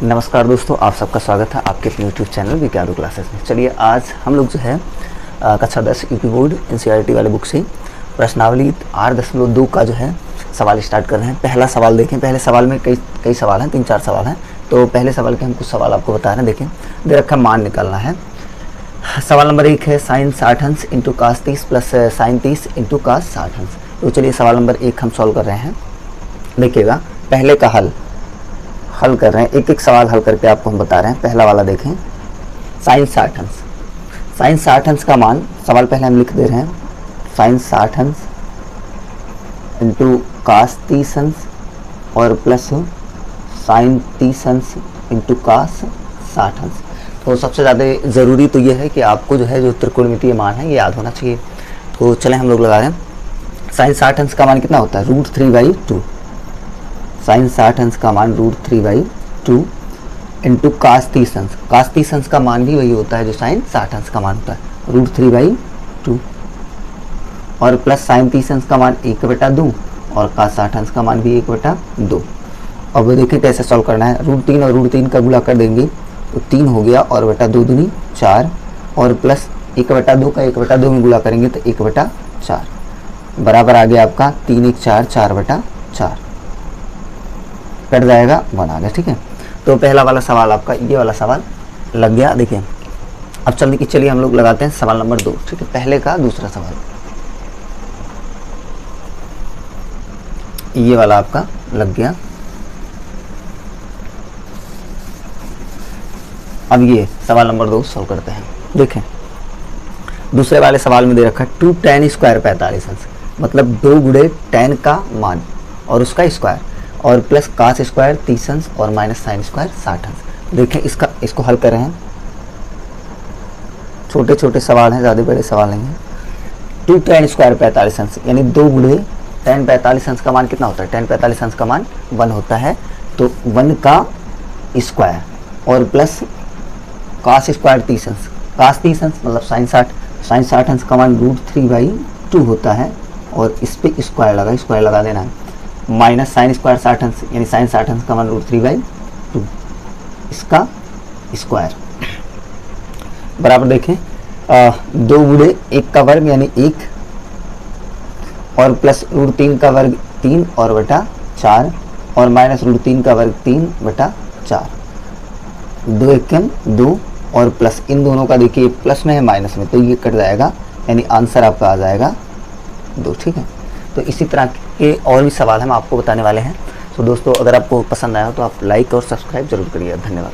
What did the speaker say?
नमस्कार दोस्तों, आप सबका स्वागत है आपके अपने यूट्यूब चैनल विज्ञान क्लासेस में। चलिए आज हम लोग जो है कक्षा 10 यूपी बोर्ड एनसीईआरटी वाले बुक से प्रश्नावली 8.2 का जो है सवाल स्टार्ट कर रहे हैं। पहला सवाल देखें। पहले सवाल में कई सवाल हैं, 3-4 सवाल हैं। तो पहले सवाल के हम कुछ सवाल आपको बता रहे हैं। देखें, दे रखा मान निकालना है। सवाल नंबर 1 है साइन 60 अंश into cos 30 plus sine 30 into cos 60 अंश। तो चलिए सवाल नंबर 1 हम सॉल्व कर रहे हैं। देखिएगा, पहले का हल कर रहे हैं, एक एक सवाल हल करके आपको हम बता रहे हैं। पहला वाला देखें, साइन 60 अंश। साइन 60 अंश का मान, सवाल पहले हम लिख दे रहे हैं, साइन 60 अंश इंटू कास 30 अंश और प्लस साइन 30 अंश इंटू कास 60 अंश। तो सबसे ज़्यादा ज़रूरी तो ये है कि आपको जो है जो त्रिकोणमितीय मान है ये याद होना चाहिए। तो चलें हम लोग लगा रहे हैं। साइन 60 अंश का मान कितना होता है? √3/2। साइन 60 अंश का मान √3/2 इंटू कास 30 अंश। कास 30 अंश का मान भी वही होता है जो साइन 60 अंश का मान होता है, √3/2 और प्लस साइन 30 अंश का मान 1/2 और कास 60 अंश का मान भी 1/2। अब देखिए कैसे सॉल्व करना है। √3 और √3 का गुणा कर देंगे तो 3 हो गया और बटा 2 दूनी 4 और प्लस 1/2 का 1/2 में गुणा करेंगे तो 1/4 बराबर आ गया आपका 3 1 4 4/4 कट जाएगा, 1 आ गया। ठीक है, तो पहला वाला सवाल आपका ये वाला सवाल लग गया। देखिए अब चलिए हम लोग लगाते हैं सवाल नंबर 2। ठीक है, पहले का दूसरा सवाल ये वाला आपका लग गया। अब ये सवाल नंबर 2 सॉल्व करते हैं। देखें, दूसरे वाले सवाल में दे रखा है 2 tan स्क्वायर 45 अंश, मतलब 2 गुणे tan का मान और उसका स्क्वायर और प्लस कास स्क्वायर 30 अंश और माइनस साइन स्क्वायर 60 अंश। देखें इसको हल कर रहे हैं। छोटे छोटे सवाल हैं, ज़्यादा बड़े सवाल नहीं हैं। 2 tan स्क्वायर 45 अंश यानी 2 गुणे tan 45 अंश का मान कितना होता है? tan 45 अंश का मान 1 होता है, तो 1 का स्क्वायर और प्लस कास स्क्वायर 30 अंश। कास 30 अंश मतलब साइन 60 अंश का मान √3/2 होता है और इस पे स्क्वायर लगा देना है, माइनस साइन स्क्वायर 60 अंश यानी साइन 60 अंश का मान √3/2 इसका स्क्वायर बराबर। देखें 2 गुणे 1 का वर्ग यानी 1 और प्लस √3 का वर्ग 3 और बटा 4 और माइनस √3 का वर्ग 3/4। 2 1 2 और प्लस इन दोनों का देखिए प्लस में है माइनस में, तो ये कट जाएगा यानी आंसर आपका आ जाएगा 2। ठीक है, तो इसी तरह के और भी सवाल हम आपको बताने वाले हैं। तो दोस्तों अगर आपको पसंद आया हो तो आप लाइक और सब्सक्राइब जरूर करिए। धन्यवाद।